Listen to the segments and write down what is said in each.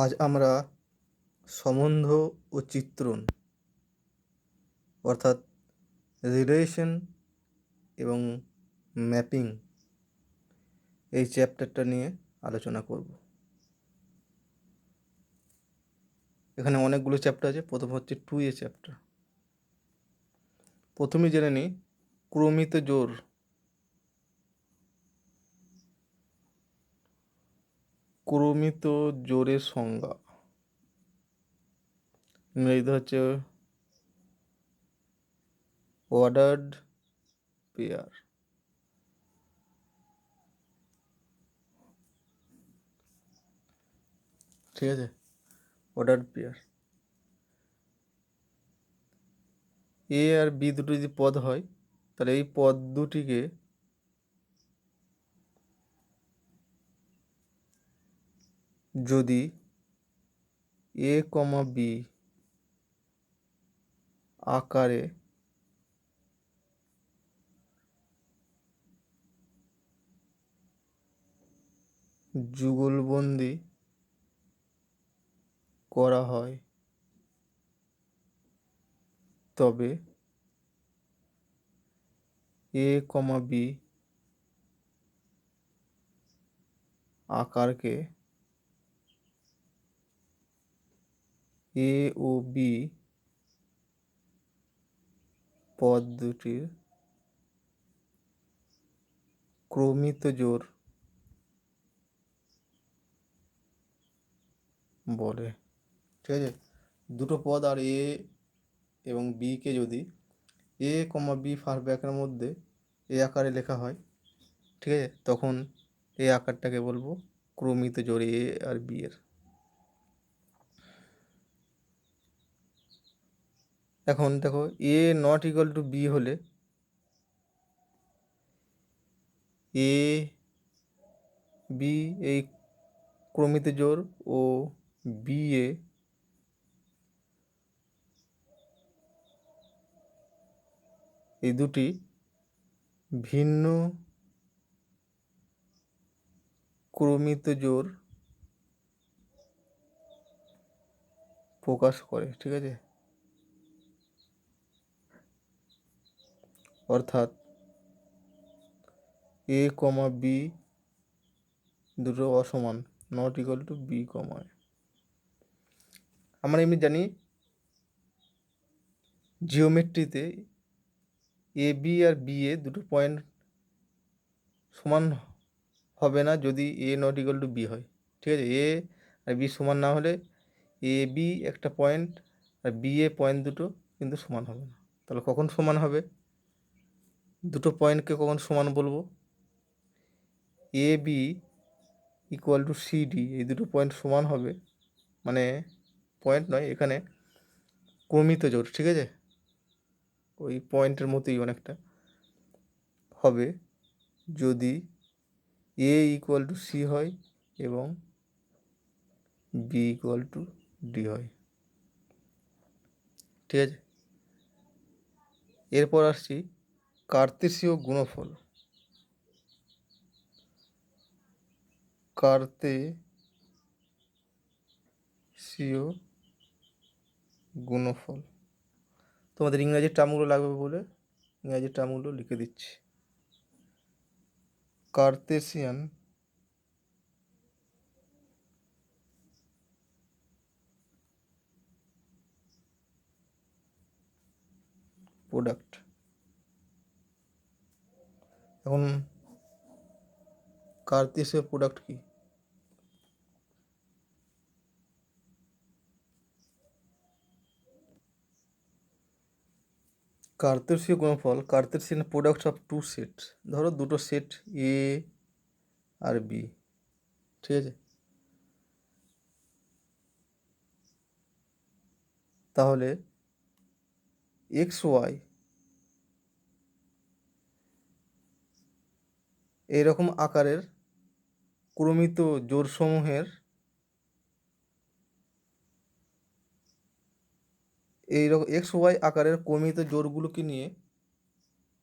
আজ আমরা সম্বন্ধ ও চিত্রণ অর্থাৎ রিলেশন এবং ম্যাপিং এই চ্যাপ্টারটা নিয়ে আলোচনা করব। এখানে অনেকগুলো চ্যাপ্টার আছে। প্রথম হচ্ছে 2A চ্যাপ্টার। প্রথমে জেনে নিই ক্রমিত জোর। ক্রমিত জোরের সংজ্ঞা ইংরেজিতে হচ্ছে অর্ডার্ড পেয়ার। ঠিক আছে, অর্ডার্ড পেয়ার। এ আর বি দুটো যদি পদ হয় তাহলে এই পদ দুটিকে যদি এ কমা বি আকারে যুগলবন্দি করা হয় তবে এ কমা বি আকারকে এ ও বি পদ দুটির ক্রমিত জোর বলে। ঠিক আছে, দুটো পদ আর এ এবং বিকে যদি এ কমা বি ফার্স্ট ব্র্যাকেটের মধ্যে এ আকারে লেখা হয়, ঠিক আছে, তখন এই আকারটাকে বলবো ক্রমিত জোর এ আর বি এর। এখন দেখো এ নট ইকুয়াল টু বি হলে এ বি এই ক্রমিত জোর ও বি এ এই দুটি ভিন্ন ক্রমিত জোর প্রকাশ করে। ঠিক আছে, অর্থাৎ এ কমা বি দুটো অসমান, not equal to B comma. আমরা এমনি জানি জিওমেট্রিতে এ বি আর বি এ দুটো পয়েন্ট সমান হবে না যদি এ নট ইকুয়াল টু বি হয়। ঠিক আছে, এ আর বি সমান না হলে এ বি একটা point R B A point দুটো কিন্তু সমান হবে না। তাহলে কখন সমান হবে? দুটো পয়েন্টকে কখন সমান বলবো? A B equal to C D, এই দুটো পয়েন্ট সমান হবে, মানে পয়েন্ট নয়, এখানে ক্রমিত জোর, ঠিক আছে, ওই পয়েন্টের মতোই অনেকটা হবে যদি এ ইকুয়াল টু সি হয় এবং বি ইকুয়াল টু ডি হয়। ঠিক আছে, এরপর আসছি কার্তেশীয় গুণফল। কার্তেশীয় গুণফল তোমাদের ইংরাজি টার্মগুলো লাগবে বলে ইংরাজি টার্মগুলো লিখে দিচ্ছি। Cartesian product. এখন কার্তেশীয় প্রোডাক্ট কি? কার্তেশীয় গুণফল Cartesian product of two set. ধরো দুটো সেট এ আর বি, ঠিক আছে, তাহলে এক্স ওয়াই এইরকম আকারের ক্রমিত জোড়সমূহের এইরকম এক্স ওয়াই আকারের ক্রমিত জোড়গুলোকে নিয়ে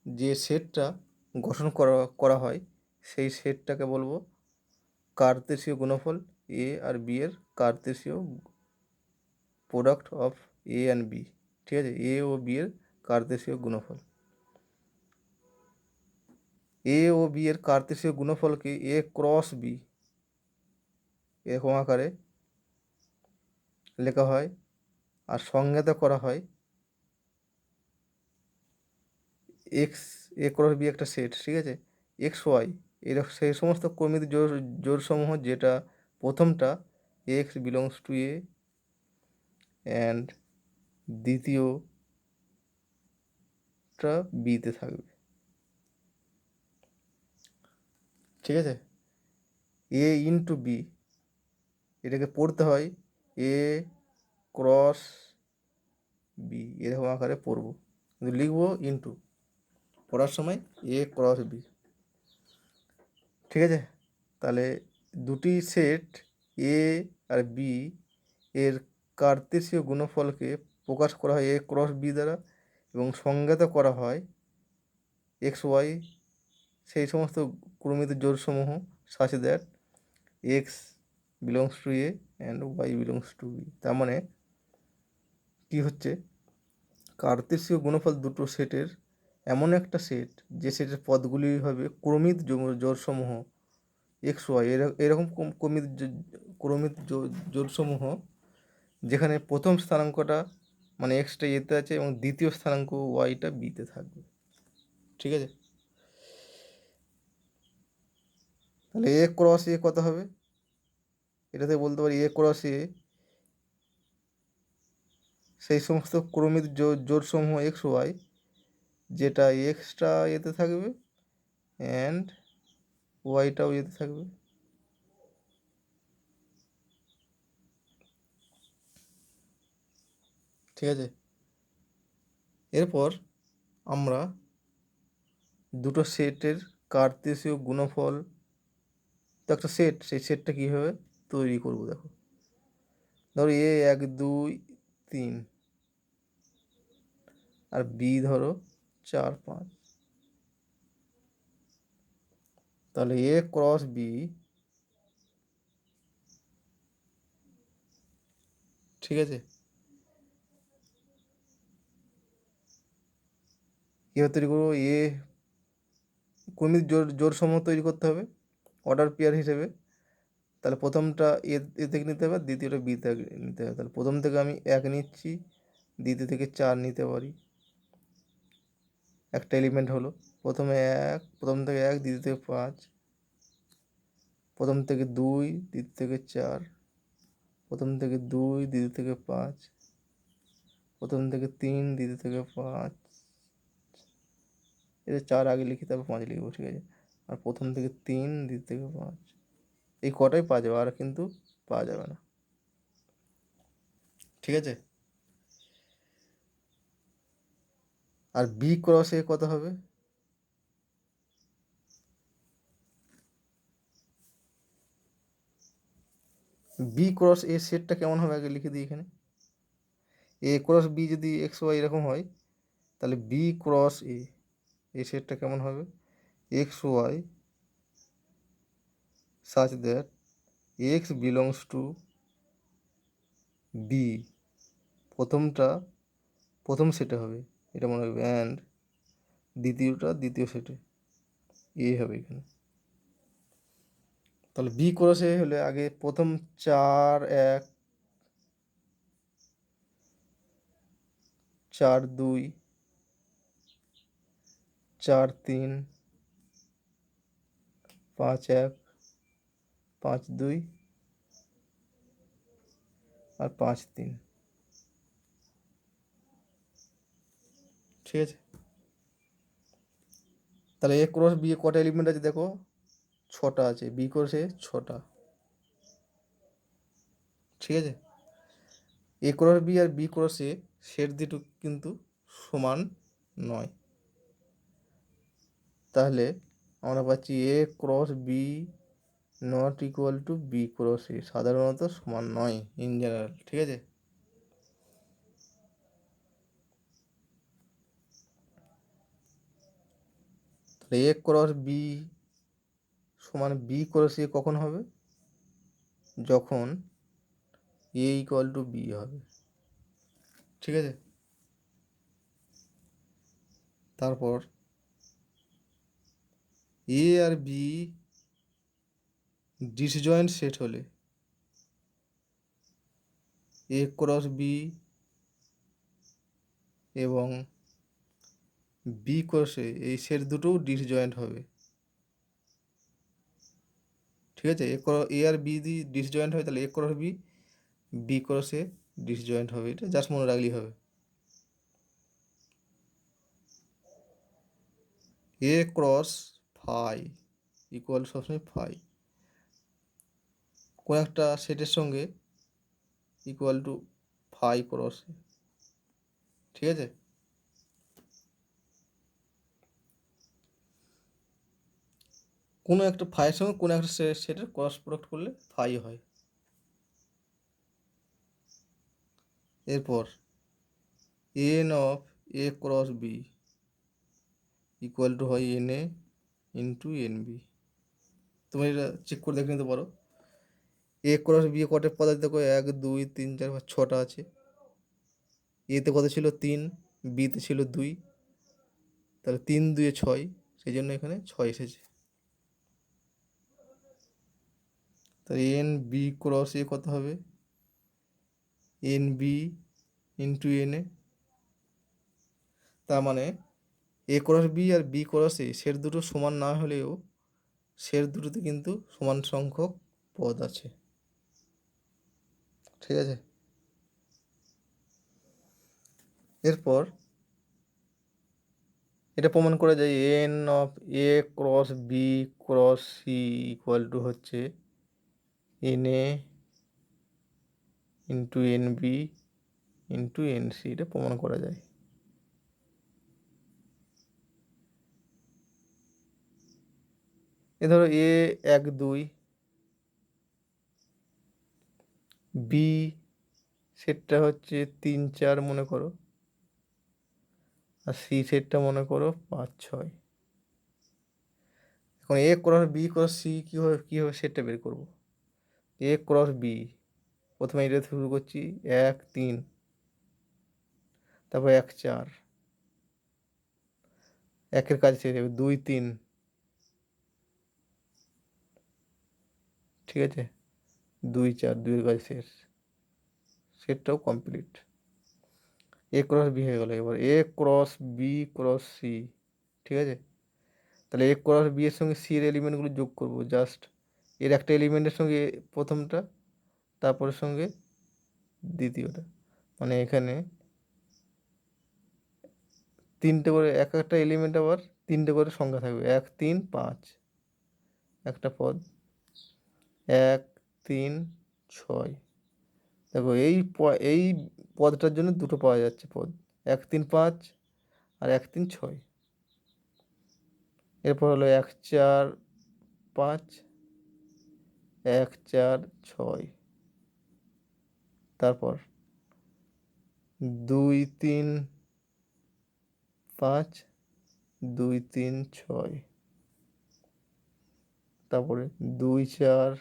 যে সেটটা গঠন করা হয় সেই সেটটাকে বলবো কার্তেশীয় গুণফল এ আর বি এর কার্তেশীয় product of A and B, ঠিক আছে, এ ও বি এর কার্তেশীয় গুণফল। এ ও বি এর কার্তেশীয় গুণফলকে এ ক্রস বি এরকম আকারে লেখা হয়, আর সংজ্ঞাত করা হয় এক্স, এ ক্রস বি একটা সেট, ঠিক আছে, এক্স ওয়াই এরকম সেই সমস্ত ক্রমিক জোড়সমূহ যেটা প্রথমটা x belongs to A and দ্বিতীয়টা বিতে থাকবে, ঠিক আছে। এ ইন্টু বি এটাকে পড়তে হয় এ ক্রস বি এরকম আকারে পড়বো, কিন্তু লিখবো ইন্টু, পড়ার সময় এ ক্রস বি, ঠিক আছে। তাহলে দুটি সেট এ আর বি এর কার্তেশীয় গুণফলকে প্রকাশ করা হয় এ ক্রস বি দ্বারা, এবং সংজ্ঞাত করা হয় এক্স ওয়াই সেই সমস্ত ক্রমিত জোড়সমূহ such that x belongs to A and y belongs to B. তার মানে কি হচ্ছে, কার্তেশীয় গুণফল দুটো সেটের এমন একটা সেট যে সেটের পদগুলি হবে ক্রমিত জোড়সমূহ এক্স ওয়াই এরকম ক্রমিত জোড়সমূহ, যেখানে প্রথম স্থানাঙ্কটা মানে এক্সটা এতে আছে এবং দ্বিতীয় স্থানাঙ্ক ওয়াইটা বিতে থাকবে, ঠিক আছে। তাহলে এ ক্রস এ কত হবে, এটাতে বলতে পারি এ ক্রস এ সেই সমস্ত ক্রমিত জোড়সমূহ এক্স ওয়াই যেটা এক্সটা এতে থাকবে অ্যান্ড ওয়াইটাও এতে থাকবে, ঠিক আছে। এরপর আমরা দুটো সেটের কার্তেশীয় গুণফল, তো একটা সেট, সেই সেটটা কীভাবে তৈরি করব দেখো। ধরো এ 1 2 3 আর বি ধরো 4 5, তাহলে এ ক্রস বি, ঠিক আছে, কীভাবে তৈরি করবো, এ ক্রমিক জোড়সমূহ তৈরি করতে হবে অর্ডার পেয়ার হিসেবে। তাহলে প্রথমটা এ থেকে নিতে হবে, দ্বিতীয়টা বি থেকে নিতে হবে। তাহলে প্রথম থেকে আমি 1 নিচ্ছি, দ্বিতীয় থেকে 4 নিতে পারি, একটা এলিমেন্ট হলো। প্রথমে 1, প্রথম থেকে 1, দ্বিতীয় থেকে 5, প্রথম থেকে 2, দ্বিতীয় থেকে 4, প্রথম থেকে 2, দ্বিতীয় থেকে 5, প্রথম থেকে 3, দ্বিতীয় থেকে 5, এটা 4 আগে লিখি তারপর 5 লিখবো, ঠিক আছে। আর প্রথম থেকে 3, দ্বিতীয় থেকে 5, এই কটাই পাওয়া যাবে, আর কিন্তু পাওয়া যাবে না, ঠিক আছে। আর বি ক্রস এ কত হবে, বি ক্রস এ সেটটা কেমন হবে আগে লিখে দিই এখানে। এ ক্রস বি যদি এক্স ওয়াই এরকম হয়, তাহলে বি ক্রস এ এই সেটটা কেমন হবে, x y such that x belongs to B, প্রথমটা প্রথম সেটে হবে এটা মনে হবে, অ্যান্ড দ্বিতীয়টা দ্বিতীয় সেটে, এ হবে এখানে। তাহলে বি ক্রস এ হলে আগে প্রথম 4 1 4 2 4 3 5 1 5 2 আর 5 3, ঠিক আছে। তাহলে এ ক্রস বি কটা এলিমেন্ট আছে দেখো, 6টা আছে, বি ক্রস এ 6টা, ঠিক আছে। এ ক্রস বি আর বি ক্রস এ সেট দুটো কিন্তু সমান নয়, তাহলে আমরা পাচ্ছি A cross B not equal to B cross A, সাধারণত সমান নয় ইন জেনারেল, ঠিক আছে। তাহলে এ ক্রস বি সমান বি ক্রস এ কখন হবে, যখন এ ইকুয়াল টু বি হবে, ঠিক আছে। তারপর এ আর বি ডিসজয়েন্ট সেট হলে এ ক্রস বি এবং বি ক্রসে এই সেট দুটোও ডিসজয়েন্ট হবে, ঠিক আছে। এ আর বি যদি ডিসজয়েন্ট হয় তাহলে A cross B B ক্রসে disjoint হবে, এটা জাস্ট মনে রাখলেই হবে। এ ক্রস ফাই ইকুয়াল সবসময় ফাই কোন একটা সেটের সঙ্গে ইকুয়াল টু ফাই ক্রস, ঠিক আছে। কোনো একটা ফাইয়ের সঙ্গে কোনো একটা সেটের ক্রস প্রোডাক্ট করলে ফাই হয়। এরপর n of A cross B equal to হয় n A into n B. তুমি এটা চেক করে দেখে নিতে পারো। এ ক্রস বি কটে পদার্থ দেখো 1 2 3 4 5 6টা আছে। এতে কত ছিল 3, বিতে ছিল 2, তাহলে 3 2 6, সেই জন্য এখানে 6 এসেছে। তাহলে এন বি ক্রস এ কত হবে n B into n A. তার মানে এ ক্রস বি আর বি ক্রস এ সেট দুটো সমান না হলেও সেট দুটোতে কিন্তু সমান সংখ্যক পদ আছে, ঠিক আছে। এরপর এটা প্রমাণ করা যায় n of A cross B cross C equal to হচ্ছে n A into n B into n C, এটা প্রমাণ করা যায়। এ ধরো এ 1 2, বি সেটটা হচ্ছে 3 4 মনে করো, আর সি সেটটা মনে করো 5 6। এখন এ ক্রস বি ক্রস সি কীভাবে সেটটা বের করবো। এ ক্রস বি প্রথমে এটা শুরু করছি 1 3, তারপর 1 4, একের কাজ শেষ হবে 2 3, ঠিক আছে। 2 4, 2 এর কাজ শেষ, সেটটাও কমপ্লিট। এ ক্রস বি হয়ে গেল। এবার এ ক্রস বি ক্রস সি, ঠিক আছে। তাহলে এ ক্রস বি এর সঙ্গে সি এর এলিমেন্টগুলো যোগ করব, জাস্ট এর একটা এলিমেন্টের সঙ্গে প্রথমটা, তারপরের সঙ্গে দ্বিতীয়টা, মানে এখানে 3টে করে এক একটা এলিমেন্ট, আবার 3টে করে সংখ্যা থাকবে 1 3 5, একটা পদ 1 3 6। দেখো এই পদটার জন্য দুটো পাওয়া যাচ্ছে পদ, 1 3 5 আর 1 3 6। এরপর হলো 1 4 5, 1 4 6, তারপর 2 3 5, 2 3 6, তারপরে 2 4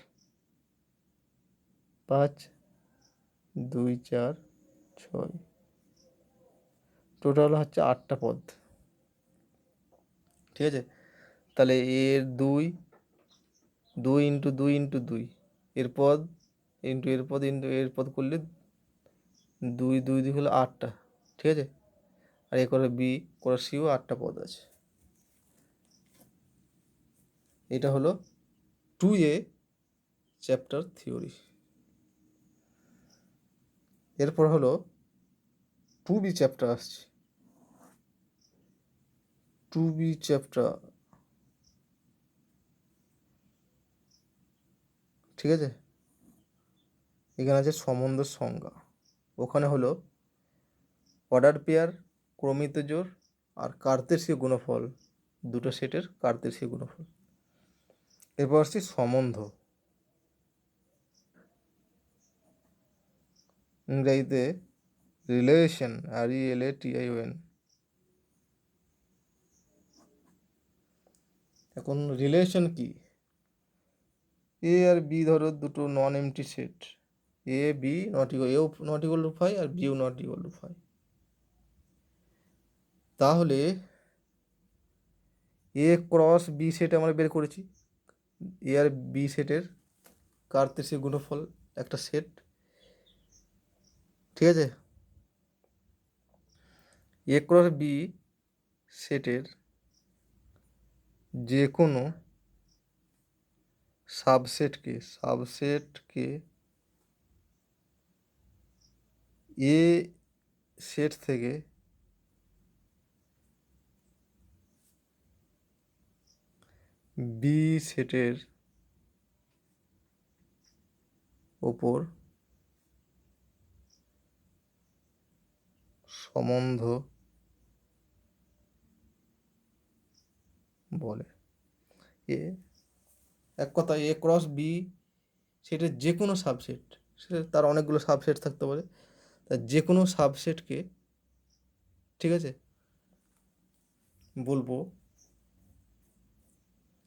5, 2 4 6, টোটাল হচ্ছে 8টা পদ, ঠিক আছে। তাহলে এর 2 2 ইন্টু 2 ইন্টু 2 এর পদ ইন্টু এর পদ ইন্টু এর পদ করলে 2 2 2 হলো 8টা, ঠিক আছে। আর এ করে বি করে সিও 8টা পদ আছে। এটা হলো 2A চ্যাপ্টার থিওরি। এরপর হলো 2B চ্যাপ্টার আসছে। 2B চ্যাপ্টার, ঠিক আছে। এখানে আছে সম্বন্ধের সংজ্ঞা। ওখানে হলো অর্ডার পেয়ার, ক্রমিত জোড় আর কার্তেশীয় গুণফল, দুটো সেটের কার্তেশীয় গুণফল। এরপর আসছি সম্বন্ধ, ইংরেজিতে রিলেশন, RELATION। এখন রিলেশন কি, এ আর বি ধরো দুটো non empty set, A B not equal, এও নট ইকুয়াল টু ফাইভ আর বিও নট ইকুয়াল টু ফাইভ। তাহলে এ ক্রস বি সেট আমরা বের করেছি, এ আর বি সেটের কার্তেশীয় গুণফল একটা সেট, ঠিক আছে। এ ক্রস বি সেটের যে কোনো সাবসেটকে এ সেট থেকে বি সেটের ওপর সম্বন্ধ বলে। এ এক কথা, এ ক্রস বি সেটের যে কোনো সাবসেট, সেটা তার অনেকগুলো সাবসেট থাকতে পারে, তার যে কোনো সাবসেটকে, ঠিক আছে, বলবো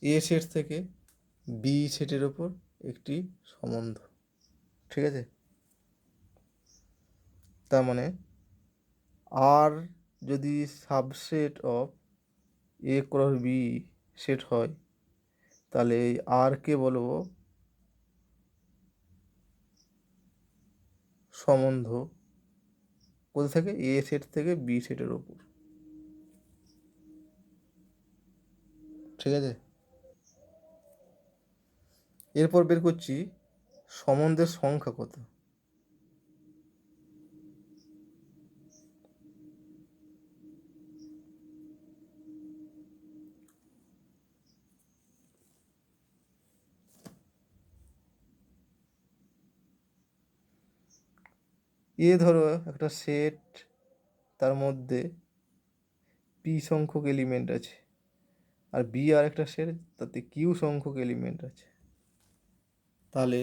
এ সেট থেকে বি সেটের ওপর একটি সম্বন্ধ, ঠিক আছে। তার মানে আর যদি subset of A cross B set হয়, তাহলে এই আরকে বলবো সম্বন্ধ কোথা থেকে, এ সেট থেকে বি সেটের ওপর, ঠিক আছে। এরপর বের করছি সম্বন্ধের সংখ্যা কত। এ ধরো একটা সেট, তার মধ্যে পি সংখ্যক এলিমেন্ট আছে, আর বি আর একটা সেট, তাতে কিউ সংখ্যক এলিমেন্ট আছে। তাহলে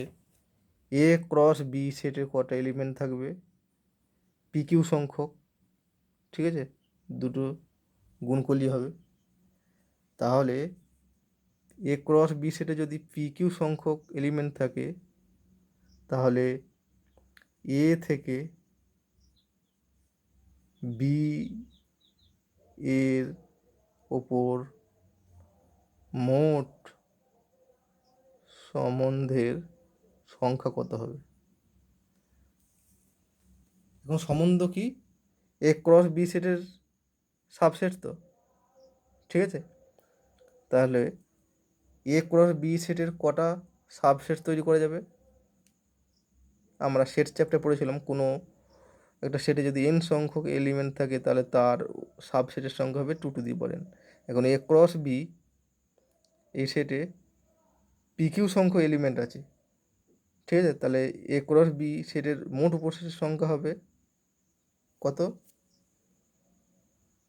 এ ক্রস বি সেটের কটা এলিমেন্ট থাকবে, পি কিউ সংখ্যক, ঠিক আছে, দুটো গুণ করলেই হবে। তাহলে এ ক্রস বি সেটে যদি পি কিউ সংখ্যক এলিমেন্ট থাকে, তাহলে এ থেকে বি এর ওপর মোট সম্বন্ধের সংখ্যা কত হবে। এখন সম্বন্ধ কি, এ ক্রস বি সেটের সাবসেট তো, ঠিক আছে। তাহলে এ ক্রস বি সেটের কটা সাবসেট তৈরি করা যাবে, আমরা সেট চ্যাপ্টার পড়েছিলাম, কোনো একটা সেটে যদি এন সংখ্যক এলিমেন্ট থাকে, তাহলে তার সাবসেটের সংখ্যা হবে 2n। এখন এ ক্রস বি এই সেটে পি কিউ সংখ্যক এলিমেন্ট আছে, ঠিক আছে। তাহলে এ ক্রস বি সেটের মোট উপসেটের সংখ্যা হবে কত,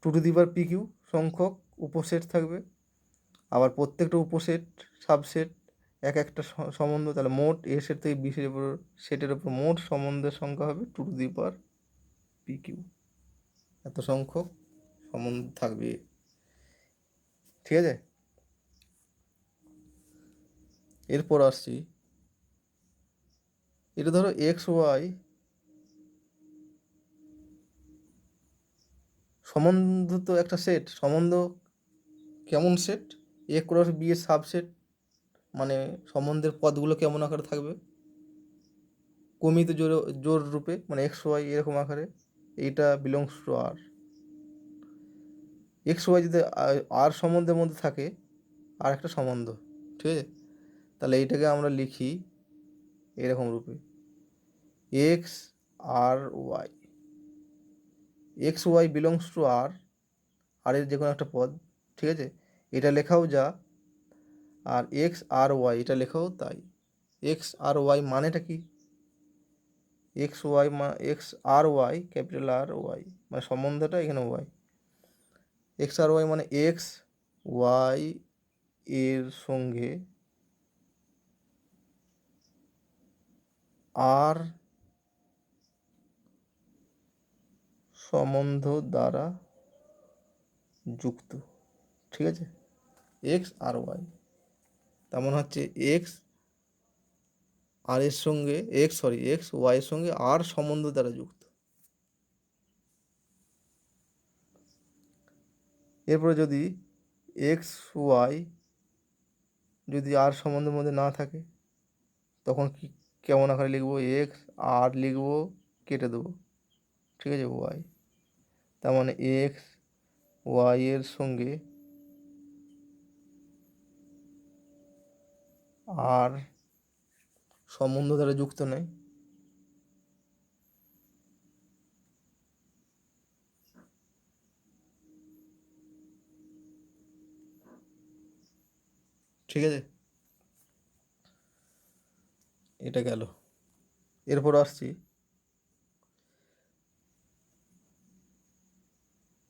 2 পি কিউ সংখ্যক উপসেট থাকবে। আবার প্রত্যেকটা উপসেট সাবসেট এক একটা সম্বন্ধ, তাহলে মোট এ সেট থেকে বি সেটের উপর মোট সম্বন্ধের সংখ্যা হবে 2 পি কিউ, এত সংখ্যক সম্বন্ধ থাকবে, ঠিক আছে। এরপর আসছি, এটা ধরো এক্স ওয়াই সম্বন্ধ, তো একটা সেট সম্বন্ধ, কেমন সেট, এ ক্রস বি এর সাবসেট, মানে সম্বন্ধের পদগুলো কেমন আকারে থাকবে, কমিত জোর রূপে, মানে এক্স ওয়াই এরকম আকারে, এইটা belongs to R. X y যদি আর সম্বন্ধের মধ্যে থাকে আর একটা সম্বন্ধ, ঠিক আছে, তাহলে এইটাকে আমরা লিখি এরকম রূপে, এক্স আর y, x y belongs to R, R এর যে কোনো একটা পদ, ঠিক আছে, এটা লেখাও যা, আর এক্স আর ওয়াই এটা লেখাও তাই। এক্স আর ওয়াই মানেটা কি, এক্স ওয়াই এক্স আর ওয়াই, ক্যাপিটাল আর ওয়াই, মানে সম্বন্ধটা এখানে ওয়াই, এক্স আর ওয়াই মানে এক্স ওয়াই এর সঙ্গে আর সম্বন্ধ দ্বারা যুক্ত, ঠিক আছে, এক্স আর ওয়াই, তেমন হচ্ছে এক্স আর এর সঙ্গে এক্স ওয়াইয়ের সঙ্গে আর সম্বন্ধ দ্বারা যুক্ত। এরপরে যদি এক্স ওয়াই যদি আর সম্বন্ধের মধ্যে না থাকে তখন কি কেমন আকারে লিখবো? এক্স আর লিখবো, কেটে দেবো, ঠিক আছে, ওয়াই। তার মানে এক্স ওয়াই এর সঙ্গে আর সম্বন্ধ দ্বারা যুক্ত নয়, ঠিক আছে, এটা গেল। এরপর আসছি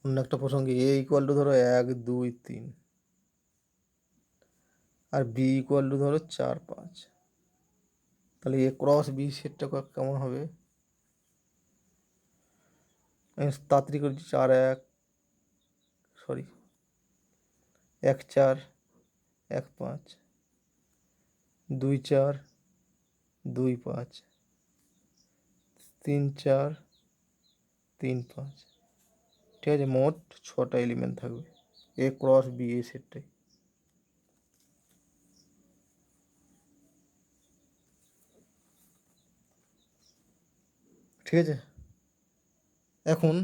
অন্য একটা প্রসঙ্গে। এ ইকুয়াল টু ধরো 1 2 3 আর বি ইকুয়াল টু ধরো 4 5। তাহলে এ ক্রস বি সেটটা কেমন হবে? আমি তাড়াতাড়ি করছি। 1 4 1 5 2 4 2 5 3 4 3 5, ঠিক আছে, মোট 6টা এলিমেন্ট থাকবে এ ক্রস বি এই সেটটাই। ঠিক আছে, এখন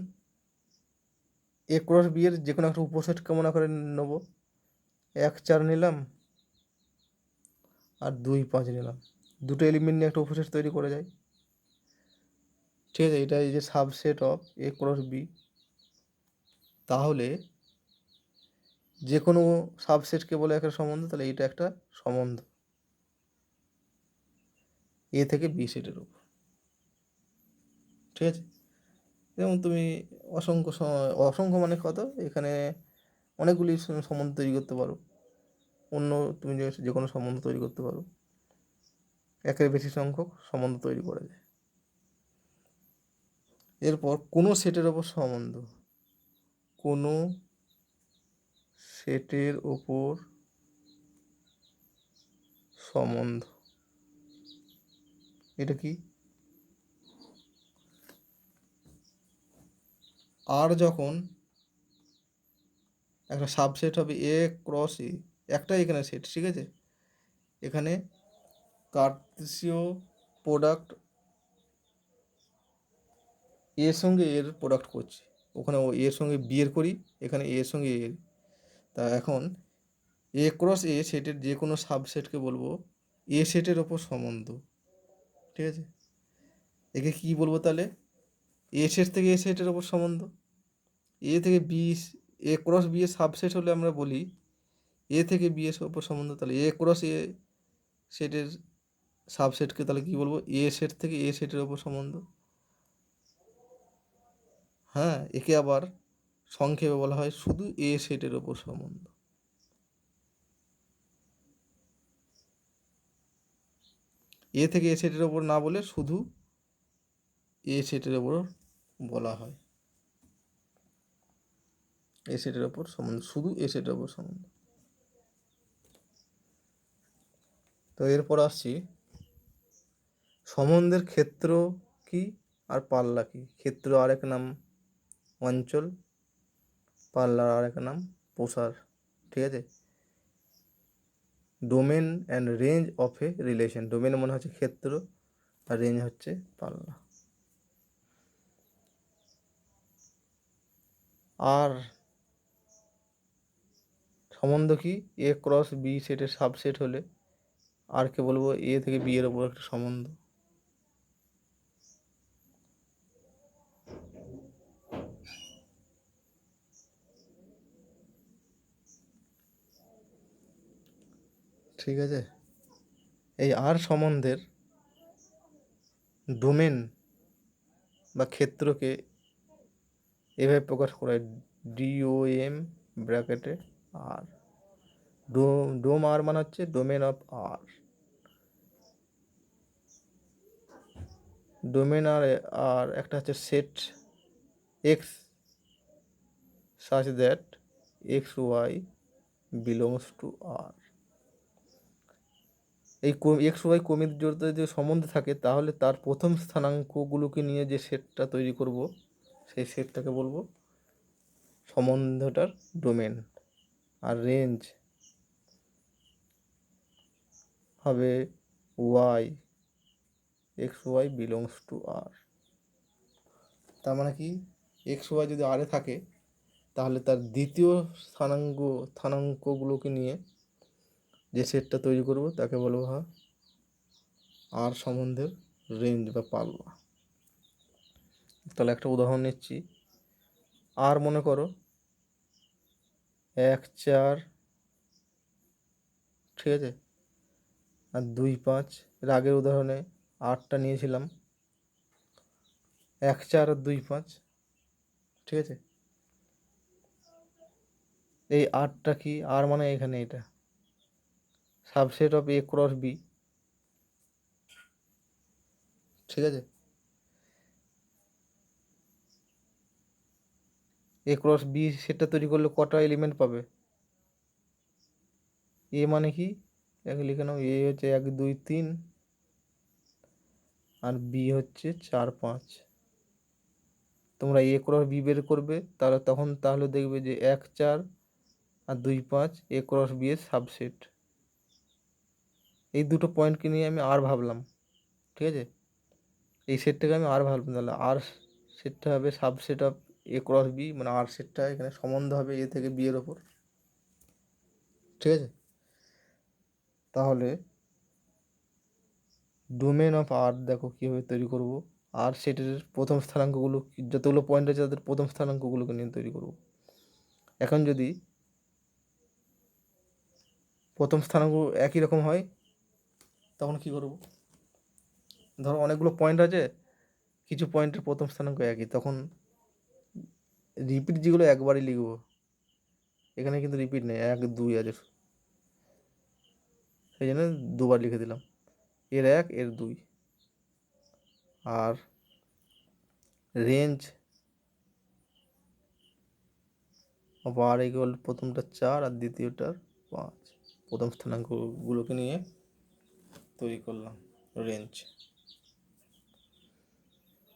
এ ক্রস বি এর যে কোনো একটা উপসেট কেমন আকারে নেবো? 1 4 নিলাম আর 2 5 নিলাম, দুটো এলিমেন্ট নিয়ে একটা উপসেট তৈরি করে যায়। ঠিক আছে, এটা এই যে subset of A cross B. তাহলে যে কোনো সাবসেটকে বলে একটা সম্বন্ধ, তাহলে এটা একটা সম্বন্ধ এ থেকে বি সেটের উপর। ঠিক আছে, যেমন তুমি অসংখ্য মানে কত, এখানে অনেকগুলি সম্বন্ধ তৈরি করতে পারো। অন্য তুমি যে কোনো সম্বন্ধ তৈরি করতে পারো, একের বেশি সংখ্যক সম্বন্ধ তৈরি করা যায়। এরপর কোনো সেটের ওপর সম্বন্ধ, কোনো সেটের ওপর সম্বন্ধ, এটা কি? আর যখন একটা সাবসেট হবে এ ক্রস এ, একটাই এখানে সেট, ঠিক আছে, এখানে কার্তেশীয় প্রোডাক্ট এর সঙ্গে এর প্রোডাক্ট করছি, ওখানে ও এর সঙ্গে বি এর করি, এখানে এর সঙ্গে এর। তা এখন এ ক্রস এ সেটের যে কোনো সাবসেটকে বলবো এ সেটের ওপর সম্বন্ধ। ঠিক আছে, একে কি বলবো তাহলে? এ সেট থেকে এ সেটের ওপর সম্বন্ধ। এ থেকে বি, এ ক্রস বি এর সাবসেট হলে আমরা বলি এ থেকে বি এর ওপর সম্বন্ধ। তাহলে এ ক্রস এ সেটের সাবসেটকে তাহলে কি বলবো? এ সেট থেকে এ সেটের ওপর সম্বন্ধ। হ্যাঁ, একে আবার সংক্ষেপে বলা হয় শুধু এ সেটের ওপর সম্বন্ধ। এ থেকে এ সেটের ওপর না বলে শুধু এ সেটের ওপর বলা হয়, এ সেটের ওপর সম্বন্ধ, শুধু এ সেটের ওপর সম্বন্ধ। তো এরপর আসছি সম্বন্ধের ক্ষেত্র কি আর পাল্লা কি। ক্ষেত্র আর এক নাম অঞ্চল, পাল্লার আর এক নাম প্রসার। ঠিক আছে, domain and range of a relation. Domain মনে হচ্ছে ক্ষেত্র আর রেঞ্জ হচ্ছে পাল্লা। আর সম্বন্ধ কি? এ ক্রস বি সেটের সাবসেট হলে আর কে বলবো এ থেকে বি এর ওপর একটা সম্বন্ধ। ঠিক আছে, এই আর সম্বন্ধের ডোমেন বা ক্ষেত্রকে এভাবে প্রকাশ করা হয় DOM ব্র্যাকেটে আর। ডোম আর মানে হচ্ছে ডোমেন অফ আর। ডোমেন আর একটা হচ্ছে set x such that XY belongs to R. এই এক্স ওয়াই কমির জোড়তে যে সম্বন্ধ থাকে তাহলে তার প্রথম স্থানাঙ্কগুলোকে নিয়ে যে সেটটা তৈরি করব সেই সেটটাকে বলবো সম্বন্ধটার ডোমেন। আর রেঞ্জ হবে y x y belongs to R. তার মানে কি এক্স ওয়াই যদি আরে থাকে তাহলে তার দ্বিতীয় স্থানাঙ্কগুলোকে নিয়ে যে সেটটা তৈরি করব তাকে বলবো আর সম্বন্ধের রেঞ্জ বা পাল্লা। তাহলে একটা উদাহরণ নিচ্ছি। আর মনে করো 1 4, ঠিক আছে, আর 2 5। এর আগের উদাহরণে 8টা নিয়েছিলাম, 1 4 আর 2 5, ঠিক আছে। এই 8টা কি? আর মানে এখানে এটা subset of A cross B, ঠিক আছে। এ ক্রস বি সেটটা তৈরি করলে কটা এলিমেন্ট পাবে? এ মানে কি একে লিখে নাও, এ হচ্ছে 1 2 3 আর বি হচ্ছে 4 5। তোমরা এ ক্রস বি বের করবে তাহলে দেখবে যে 1 4 আর 2 5 এ ক্রস বি এর সাবসেট। এই দুটো পয়েন্টকে নিয়ে আমি আর ভাবলাম, ঠিক আছে। এই সেটটাকে আমি আর ভাবলাম, তাহলে আর সেটটা হবে subset of A cross B, মানে আর সেটটা এখানে সম্বন্ধ হবে এ থেকে বি এর ওপর, ঠিক আছে। তাহলে ডোমেন অফ আর দেখো কীভাবে তৈরি করব। আর সেটের প্রথম স্থানাঙ্কগুলো যতগুলো পয়েন্ট আছে তাদের প্রথম স্থানাঙ্কগুলোকে নিয়ে তৈরি করব। এখন যদি প্রথম স্থানাঙ্ক একই রকম হয় তখন কি করব? ধরো অনেকগুলো পয়েন্ট আছে, কিছু পয়েন্টের প্রথম স্থানাঙ্ক একই, তখন রিপিট যেগুলো একবারই লিখব। এখানে কিন্তু রিপিট নেই, 1 2 আছে, সেই জন্য দুবার লিখে দিলাম, এর 1 এর 2। আর রেঞ্জ অফ আর ইকুয়াল প্রথমটা 4 আর দ্বিতীয়টার 5, প্রথম স্থানাঙ্কগুলোকে নিয়ে তৈরি করলাম রেঞ্জ।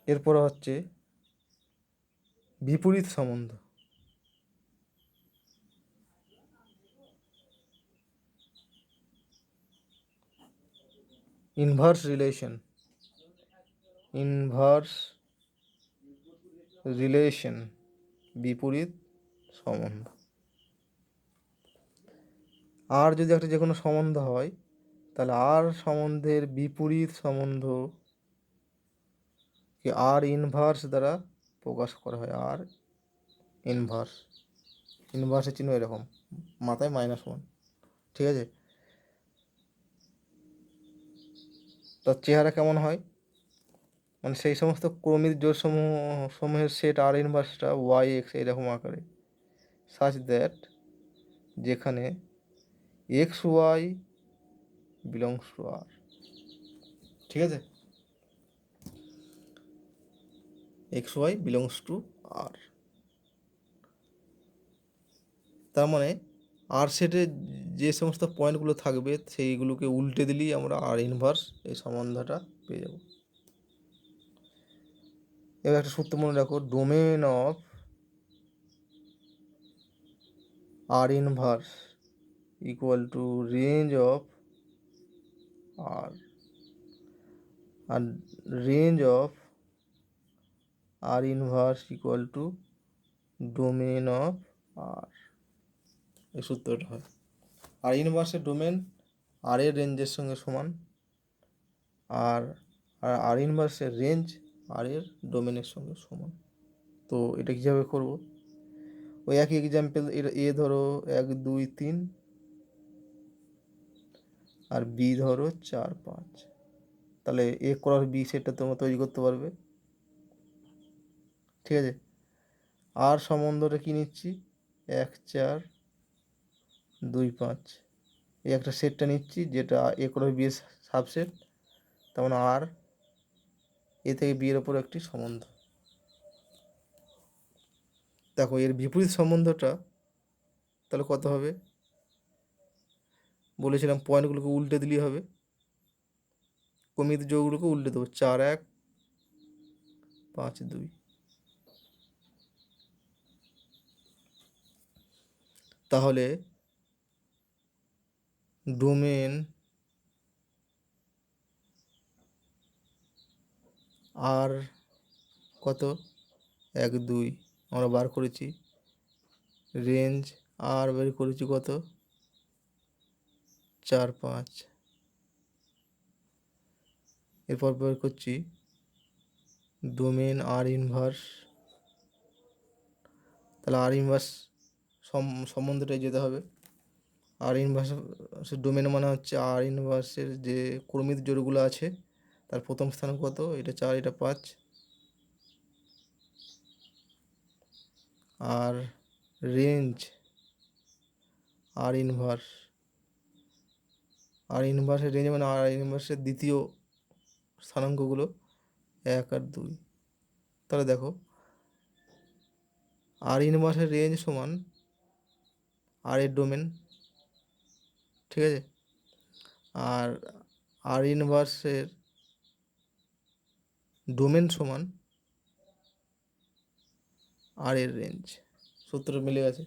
এরপর হচ্ছে বিপরীত সম্বন্ধ। ইনভার্স রিলেশন, বিপরীত সম্বন্ধ। আর যদি একটা যে কোনো সম্বন্ধ হয় তাহলে আর সম্বন্ধের বিপরীত সম্বন্ধকে আর ইনভার্স দ্বারা প্রকাশ করা হয়। আর ইনভার্সের চিহ্ন এরকম, মাথায় -1, ঠিক আছে। তার চেহারা কেমন হয়? মানে সেই সমস্ত ক্রমিক জোড়সমূহের সেট আর ইনভার্সটা ওয়াই এক্স এরকম আকারে, সাচ দ্যাট যেখানে এক্স ওয়াই বিলংস টু আর, ঠিক আছে। X y belongs to R, তার মানে আর সেটে যে সমস্ত পয়েন্টগুলো থাকবে সেইগুলোকে উল্টে দিলেই আমরা আর ইনভার্স এই সম্বন্ধটা পেয়ে যাব। এবার একটা সূত্র মনে রাখো, domain of R inverse equal to range of R, আর range of R inverse equal to domain of R. এই সূত্রটা হয় আর ইনভার্সের ডোমেন আর এর রেঞ্জের সঙ্গে সমান, আর আর ইনভার্সের রেঞ্জ আর এর ডোমেনের সঙ্গে সমান। তো এটা কীভাবে করব? ওই একই এক্সাম্পল, এ ধরো 1 2 3 আর বি ধরো 4 5, তাহলে এ ক্রস বি সেটটা তোমরা তৈরি করতে পারবে, ঠিক আছে। আর সম্বন্ধটা কী নিচ্ছি? 1 4 2 5, এই একটা সেটটা নিচ্ছি যেটা এ ক্রস বি এর সাবসেট, তার মানে আর এ থেকে বি এর ওপর একটি সম্বন্ধ। দেখো এর বিপরীত সম্বন্ধটা তাহলে কত হবে? বলেছিলাম পয়েন্টগুলোকে উল্টে দিলেই হবে, কমিত যোগগুলোকে উল্টে দেবো, 4 1 5 2। তাহলে ডোমেন আর কত 1 2 আমরা বার করেছি, রেঞ্জ আর বের করেছি কত 4 5। এরপর বের করছি ডোমেন আর ইনভার্স। তাহলে আর ইনভার্স সম্বন্ধটাই যেতে হবে। আর ইনভার্স ডোমেন মানে হচ্ছে আর ইনভার্সের যে ক্রমিক জোড়গুলো আছে তার প্রথম স্থান কত, এটা 4 এটা 5। আর রেঞ্জ আর ইনভার্সের রেঞ্জ মানে আর ইনভার্সের দ্বিতীয় স্থানাঙ্কগুলো 1 আর 2। তাহলে দেখো আর ইনভার্সের রেঞ্জ সমান আর এর ডোমেন, ঠিক আছে, আর আর ইনভার্সের ডোমেন সমান আর এর রেঞ্জ। সূত্র মিলে গেছে।